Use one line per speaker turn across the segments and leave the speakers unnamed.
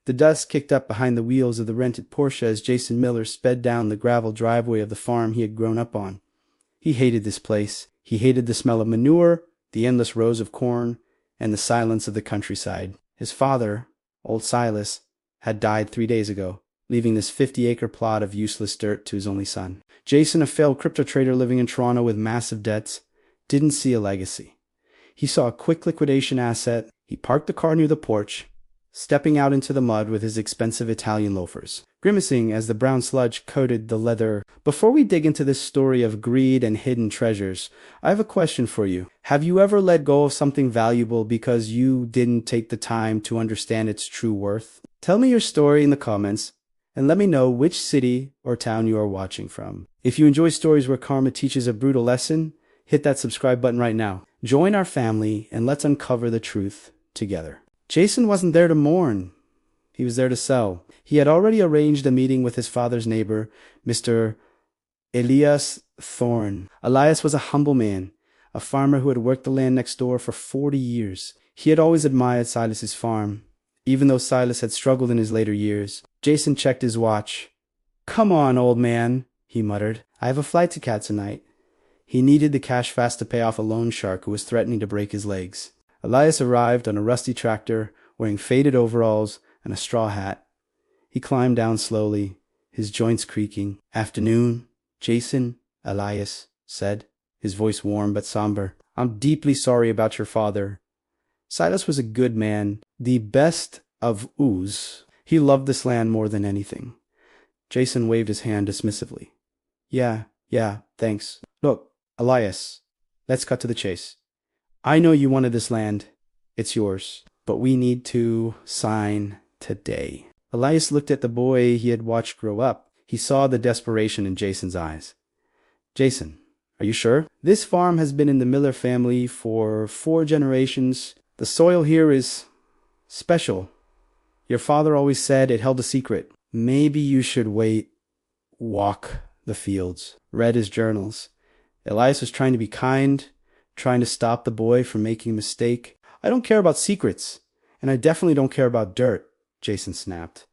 The dust kicked up behind the wheels of the rented Porsche as Jason Miller sped down the gravel driveway of the farm he had grown up on. He hated this place. He hated the smell of manure, the endless rows of corn, and the silence of the countryside. His father, old Silas, had died 3 days ago, leaving this 50-acre plot of useless dirt to his only son. Jason, a failed crypto trader living in Toronto with massive debts, didn't see a legacy. He saw a quick liquidation asset. He parked the car near the porch, stepping out into the mud with his expensive Italian loafers, grimacing as the brown sludge coated the leather. Before we dig into this story of greed and hidden treasures, I have a question for you. Have you ever let go of something valuable because you didn't take the time to understand its true worth? Tell me your story in the comments, and let me know which city or town you are watching from. If you enjoy stories where karma teaches a brutal lesson, hit that subscribe button right now. Join our family and let's uncover the truth together. Jason wasn't there to mourn. He was there to sell. He had already arranged a meeting with his father's neighbor, Mr. Elias Thorne. Elias was a humble man, a farmer who had worked the land next door for 40 years. He had always admired Silas's farm, even though Silas had struggled in his later years. Jason checked his watch. "Come on, old man," he muttered. "I have a flight to catch tonight." He needed the cash fast to pay off a loan shark who was threatening to break his legs. Elias arrived on a rusty tractor, wearing faded overalls and a straw hat. He climbed down slowly, his joints creaking. "Afternoon, Jason," Elias said, his voice warm but somber. "I'm deeply sorry about your father." Silas was a good man, the best of ooze. He loved this land more than anything. Jason waved his hand dismissively. Yeah, thanks. Look, Elias, let's cut to the chase. I know you wanted this land. It's yours. But we need to sign today. Elias looked at the boy he had watched grow up. He saw the desperation in Jason's eyes. "Jason, are you sure? This farm has been in the Miller family for 4 generations. The soil here is special. Your father always said it held a secret. Maybe you should wait." Walk the fields. Read his journals. Elias was trying to be kind, trying to stop the boy from making a mistake. "I don't care about secrets, and I definitely don't care about dirt," Jason snapped.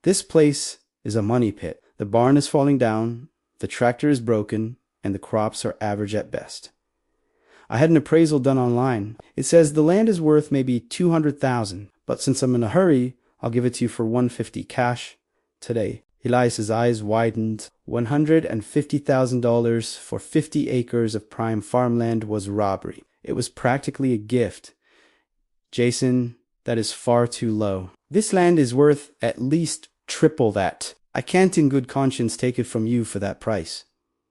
"This place is a money pit. The barn is falling down, the tractor is broken, and the crops are average at best. I had an appraisal done online. It says the land is worth maybe $200,000, but since I'm in a hurry, I'll give it to you for $150 cash today." Elias's eyes widened. $150,000 for 50 acres of prime farmland was robbery. It was practically a gift. "Jason, that is far too low. This land is worth at least triple that. I can't in good conscience take it from you for that price."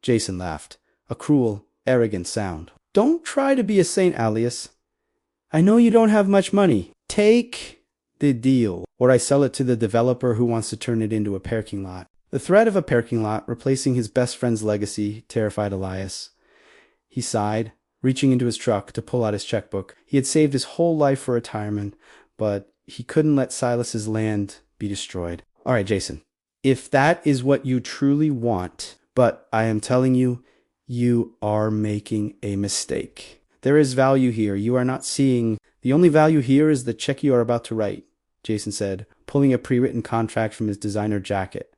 Jason laughed, a cruel, arrogant sound. "Don't try to be a saint, Elias. I know you don't have much money. Take the deal, or I sell it to the developer who wants to turn it into a parking lot." The threat of a parking lot replacing his best friend's legacy terrified Elias. He sighed, reaching into his truck to pull out his checkbook. He had saved his whole life for retirement, but he couldn't let Silas's land be destroyed. "All right, Jason, if that is what you truly want, but I am telling you, you are making a mistake. There is value here you are not seeing. The only value here is the check you are about to write," Jason said, pulling a pre-written contract from his designer jacket.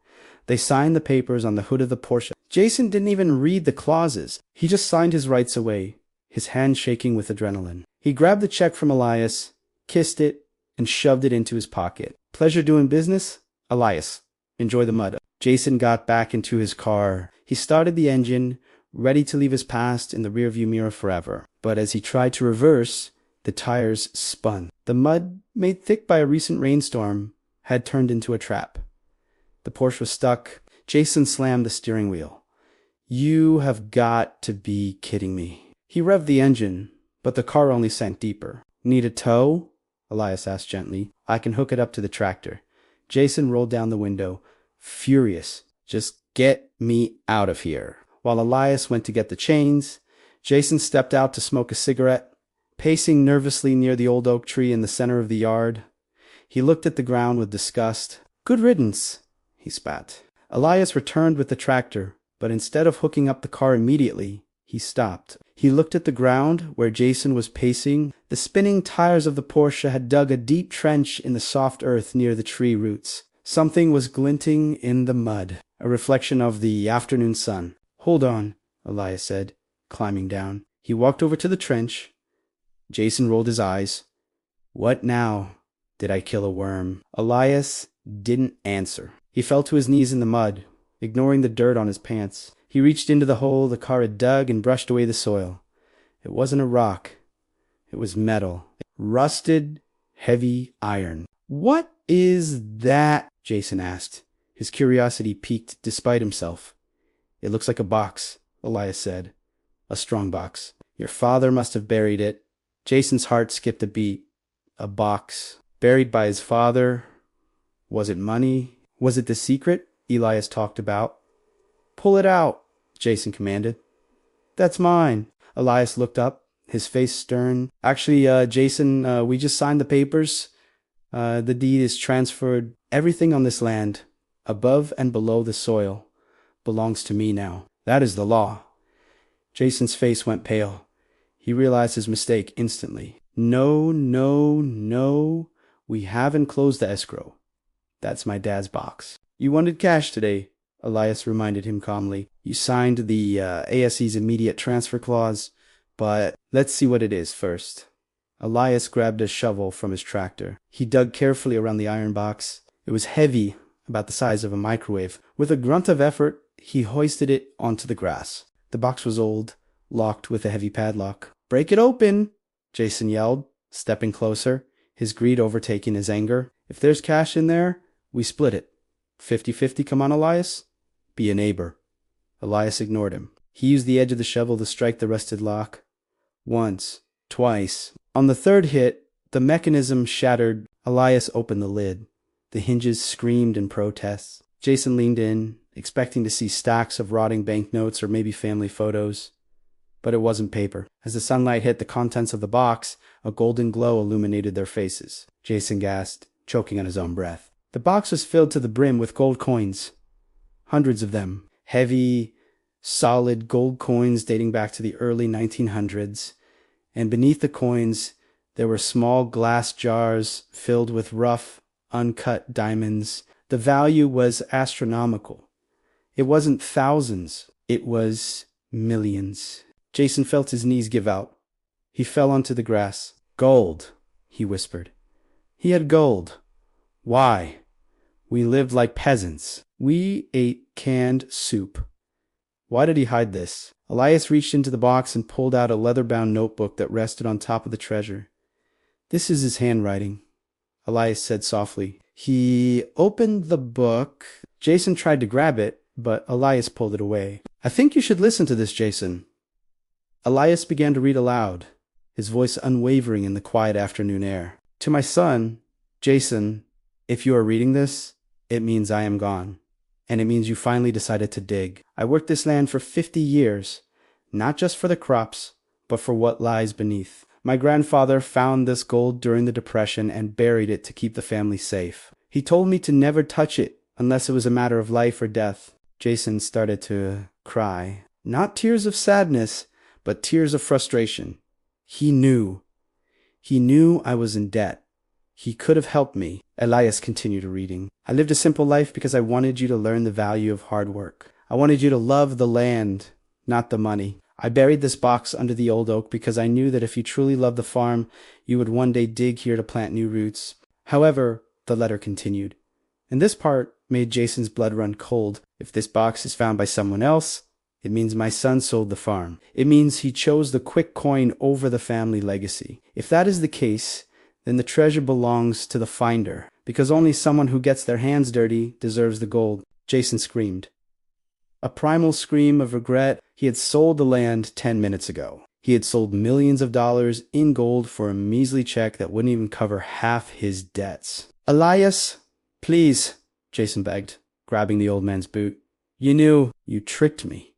They signed the papers on the hood of the Porsche. Jason didn't even read the clauses. He just signed his rights away, his hand shaking with adrenaline. He grabbed the check from Elias, kissed it, and shoved it into his pocket. "Pleasure doing business, Elias. Enjoy the mud." Jason got back into his car. He started the engine, ready to leave his past in the rearview mirror forever. But as he tried to reverse, the tires spun. The mud, made thick by a recent rainstorm, had turned into a trap. The Porsche was stuck. Jason slammed the steering wheel. "You have got to be kidding me." He revved the engine, but the car only sank deeper. "Need a tow?" Elias asked gently. "I can hook it up to the tractor." Jason rolled down the window, furious. "Just get me out of here." While Elias went to get the chains, Jason stepped out to smoke a cigarette, pacing nervously near the old oak tree in the center of the yard. He looked at the ground with disgust. "Good riddance," he spat. Elias returned with the tractor, but instead of hooking up the car immediately, he stopped. He looked at the ground where Jason was pacing. The spinning tires of the Porsche had dug a deep trench in the soft earth near the tree roots. Something was glinting in the mud, a reflection of the afternoon sun. "Hold on," Elias said, climbing down. He walked over to the trench. Jason rolled his eyes. "What now? Did I kill a worm?" Elias didn't answer. He fell to his knees in the mud, ignoring the dirt on his pants. He reached into the hole the car had dug and brushed away the soil. It wasn't a rock. It was metal. Rusted, heavy iron. "What is that?" Jason asked. His curiosity piqued despite himself. "It looks like a box," Elias said. "A strong box. Your father must have buried it." Jason's heart skipped a beat. A box. Buried by his father. Was it money? Was it the secret Elias talked about? "Pull it out," Jason commanded. "That's mine." Elias looked up, his face stern. "Actually, Jason, we just signed the papers. The deed is transferred. Everything on this land, above and below the soil, belongs to me now. That is the law." Jason's face went pale. He realized his mistake instantly. "No, no, no. We haven't closed the escrow. That's my dad's box." "You wanted cash today," Elias reminded him calmly. "You signed the ASE's immediate transfer clause, but let's see what it is first." Elias grabbed a shovel from his tractor. He dug carefully around the iron box. It was heavy, about the size of a microwave. With a grunt of effort, he hoisted it onto the grass. The box was old, locked with a heavy padlock. "Break it open," Jason yelled, stepping closer, his greed overtaking his anger. "If there's cash in there, we split it. 50-50, come on, Elias? Be a neighbor." Elias ignored him. He used the edge of the shovel to strike the rusted lock. Once, twice. On the third hit, the mechanism shattered. Elias opened the lid. The hinges screamed in protest. Jason leaned in, expecting to see stacks of rotting banknotes or maybe family photos. But it wasn't paper. As the sunlight hit the contents of the box, a golden glow illuminated their faces. Jason gasped, choking on his own breath. The box was filled to the brim with gold coins. Hundreds of them. Heavy, solid gold coins dating back to the early 1900s. And beneath the coins, there were small glass jars filled with rough, uncut diamonds. The value was astronomical. It wasn't thousands. It was millions. Jason felt his knees give out. He fell onto the grass. "Gold," he whispered. He had gold. Why? We lived like peasants. We ate canned soup. Why did he hide this? Elias reached into the box and pulled out a leather-bound notebook that rested on top of the treasure. "This is his handwriting," Elias said softly. He opened the book. Jason tried to grab it, but Elias pulled it away. "I think you should listen to this, Jason." Elias began to read aloud, his voice unwavering in the quiet afternoon air. "To my son, Jason, if you are reading this, it means I am gone. And it means you finally decided to dig. I worked this land for 50 years, not just for the crops, but for what lies beneath. My grandfather found this gold during the Depression and buried it to keep the family safe. He told me to never touch it unless it was a matter of life or death." Jason started to cry. Not tears of sadness, but tears of frustration. He knew. He knew I was in debt. He could have helped me. Elias continued reading. "I lived a simple life because I wanted you to learn the value of hard work. I wanted you to love the land, not the money. I buried this box under the old oak because I knew that if you truly loved the farm, you would one day dig here to plant new roots." However, the letter continued. And this part made Jason's blood run cold. "If this box is found by someone else, it means my son sold the farm. It means he chose the quick coin over the family legacy. If that is the case, then the treasure belongs to the finder, because only someone who gets their hands dirty deserves the gold." Jason screamed. A primal scream of regret. He had sold the land 10 minutes ago. He had sold millions of dollars in gold for a measly check that wouldn't even cover half his debts. "Elias, please," Jason begged, grabbing the old man's boot. You tricked me.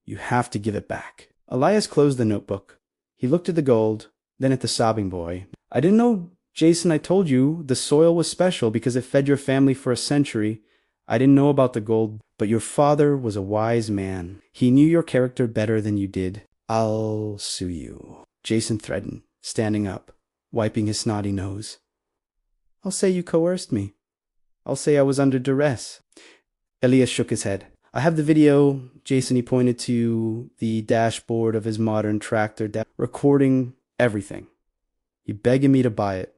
You have to give it back." Elias closed the notebook. He looked at the gold, then at the sobbing boy. "I didn't know, Jason, I told you the soil was special because it fed your family for a century. I didn't know about the gold, but your father was a wise man. He knew your character better than you did. I'll sue you, Jason threatened, standing up, wiping his snotty nose. I'll say you coerced me. I'll say I was under duress. Elias shook his head. I have the video, Jason, he pointed to the dashboard of his modern tractor, recording everything. You begging me to buy it.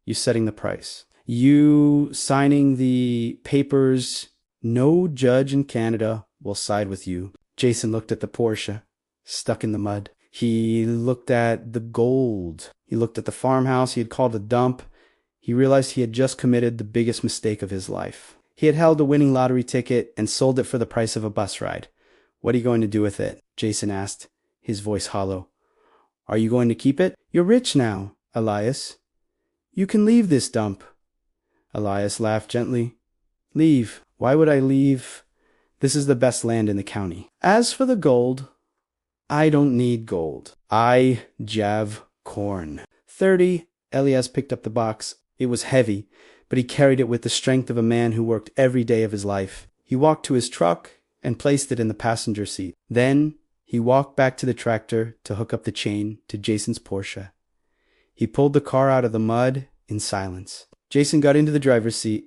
You setting the price. You signing the papers. No judge in Canada will side with you. Jason looked at the Porsche, stuck in the mud. He looked at the gold. He looked at the farmhouse he had called a dump. He realized he had just committed the biggest mistake of his life. He had held a winning lottery ticket and sold it for the price of a bus ride. What are you going to do with it? Jason asked, his voice hollow. Are you going to keep it? You're rich now, Elias. You can leave this dump. Elias laughed gently. Leave? Why would I leave? This is the best land in the county. As for the gold, I don't need gold. I jav corn. 30. Elias picked up the box. It was heavy, but he carried it with the strength of a man who worked every day of his life. He walked to his truck and placed it in the passenger seat. Then he walked back to the tractor to hook up the chain to Jason's Porsche. He pulled the car out of the mud in silence. Jason got into the driver's seat.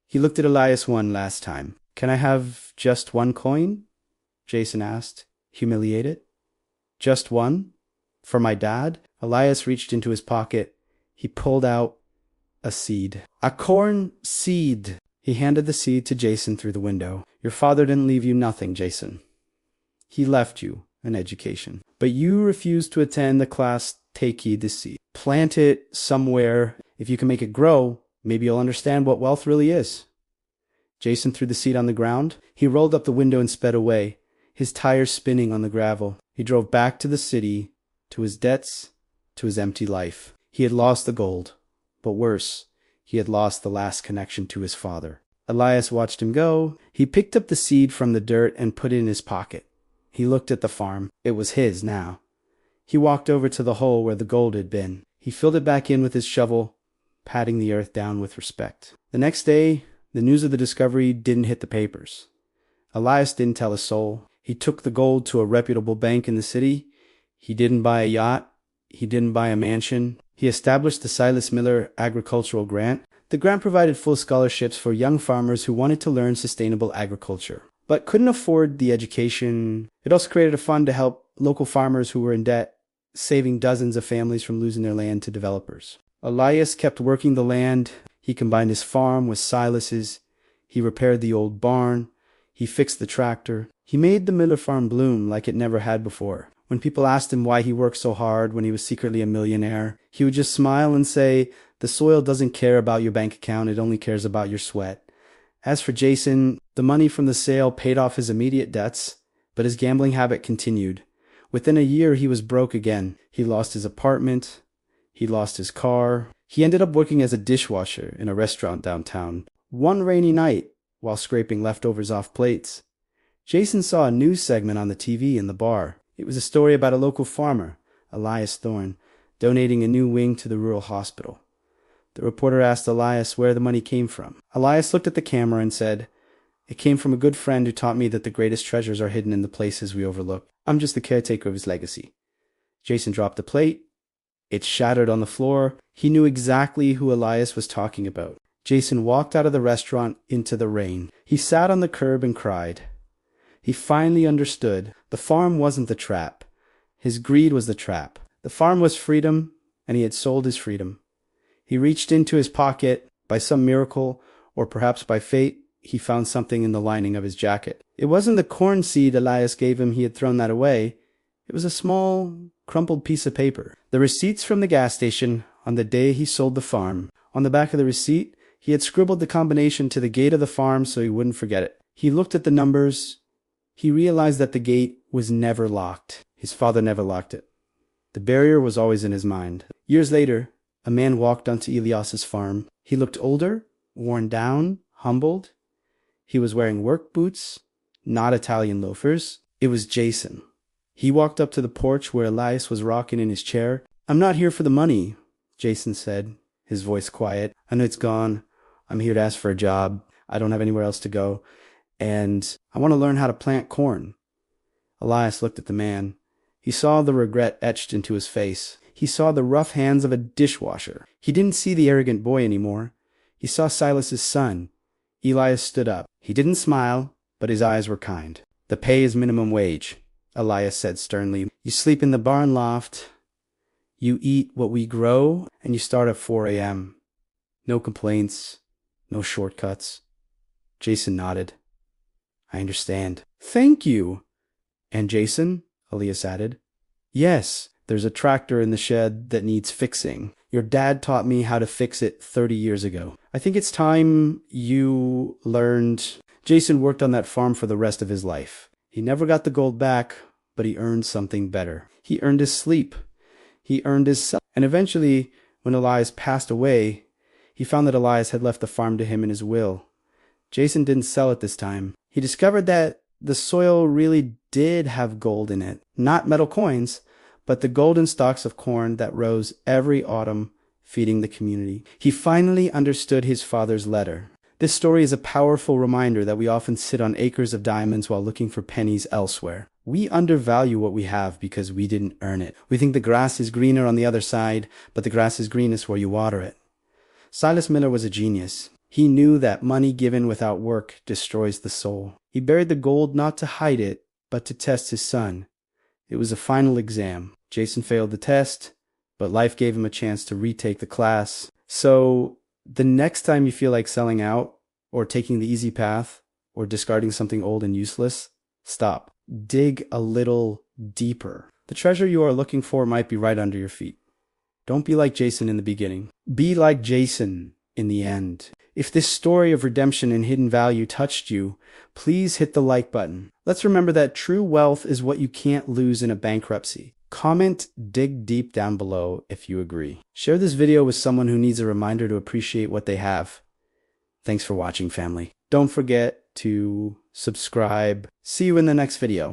He looked at Elias one last time. Can I have just one coin? Jason asked, humiliated. Just one? For my dad? Elias reached into his pocket. He pulled out a seed. A corn seed. He handed the seed to Jason through the window. Your father didn't leave you nothing, Jason. He left you an education. But you refused to attend the class. Take heed the seed. Plant it somewhere. If you can make it grow, maybe you'll understand what wealth really is. Jason threw the seed on the ground. He rolled up the window and sped away, his tires spinning on the gravel. He drove back to the city, to his debts, to his empty life. He had lost the gold, but worse, he had lost the last connection to his father. Elias watched him go. He picked up the seed from the dirt and put it in his pocket. He looked at the farm. It was his now. He walked over to the hole where the gold had been. He filled it back in with his shovel, patting the earth down with respect. The next day, the news of the discovery didn't hit the papers. Elias didn't tell a soul. He took the gold to a reputable bank in the city. He didn't buy a yacht. He didn't buy a mansion. He established the Silas Miller Agricultural Grant. The grant provided full scholarships for young farmers who wanted to learn sustainable agriculture, but couldn't afford the education. It also created a fund to help local farmers who were in debt, saving dozens of families from losing their land to developers. Elias kept working the land. He combined his farm with Silas's. He repaired the old barn. He fixed the tractor. He made the Miller farm bloom like it never had before. When people asked him why he worked so hard when he was secretly a millionaire, he would just smile and say, the soil doesn't care about your bank account, it only cares about your sweat. As for Jason, the money from the sale paid off his immediate debts, but his gambling habit continued. Within a year, he was broke again. He lost his apartment. He lost his car. He ended up working as a dishwasher in a restaurant downtown. One rainy night, while scraping leftovers off plates, Jason saw a news segment on the TV in the bar. It was a story about a local farmer, Elias Thorne, donating a new wing to the rural hospital. The reporter asked Elias where the money came from. Elias looked at the camera and said, "It came from a good friend who taught me that the greatest treasures are hidden in the places we overlook. I'm just the caretaker of his legacy." Jason dropped the plate. It shattered on the floor. He knew exactly who Elias was talking about. Jason walked out of the restaurant into the rain. He sat on the curb and cried. He finally understood. The farm wasn't the trap. His greed was the trap. The farm was freedom, and he had sold his freedom. He reached into his pocket. By some miracle, or perhaps by fate, he found something in the lining of his jacket. It wasn't the corn seed Elias gave him. He had thrown that away. It was a small, crumpled piece of paper. The receipts from the gas station on the day he sold the farm. On the back of the receipt, he had scribbled the combination to the gate of the farm so he wouldn't forget it. He looked at the numbers. He realized that the gate was never locked. His father never locked it. The barrier was always in his mind. Years later, a man walked onto Elias's farm. He looked older, worn down, humbled. He was wearing work boots, not Italian loafers. It was Jason. He walked up to the porch where Elias was rocking in his chair. "I'm not here for the money," Jason said, his voice quiet. "I know it's gone. I'm here to ask for a job. I don't have anywhere else to go. And I want to learn how to plant corn." Elias looked at the man. He saw the regret etched into his face. He saw the rough hands of a dishwasher. He didn't see the arrogant boy anymore. He saw Silas's son. Elias stood up. He didn't smile, but his eyes were kind. "The pay is minimum wage," Elias said sternly. "You sleep in the barn loft. You eat what we grow, and you start at 4 a.m. No complaints, no shortcuts." Jason nodded. "I understand." "Thank you." "And Jason," Elias added, "yes, there's a tractor in the shed that needs fixing. Your dad taught me how to fix it 30 years ago. I think it's time you learned." Jason worked on that farm for the rest of his life. He never got the gold back, but he earned something better. He earned his sleep. He earned his self. And eventually, when Elias passed away, he found that Elias had left the farm to him in his will. Jason didn't sell it this time. He discovered that the soil really did have gold in it. Not metal coins, but the golden stalks of corn that rose every autumn, feeding the community. He finally understood his father's letter. This story is a powerful reminder that we often sit on acres of diamonds while looking for pennies elsewhere. We undervalue what we have because we didn't earn it. We think the grass is greener on the other side, but the grass is greenest where you water it. Silas Miller was a genius. He knew that money given without work destroys the soul. He buried the gold not to hide it, but to test his son. It was a final exam. Jason failed the test, but life gave him a chance to retake the class. So the next time you feel like selling out, or taking the easy path, or discarding something old and useless, stop. Dig a little deeper. The treasure you are looking for might be right under your feet. Don't be like Jason in the beginning. Be like Jason in the end. If this story of redemption and hidden value touched you, please hit the like button. Let's remember that true wealth is what you can't lose in a bankruptcy. Comment dig deep down below if you agree. Share this video with someone who needs a reminder to appreciate what they have. Thanks for watching, family. Don't forget to subscribe. See you in the next video.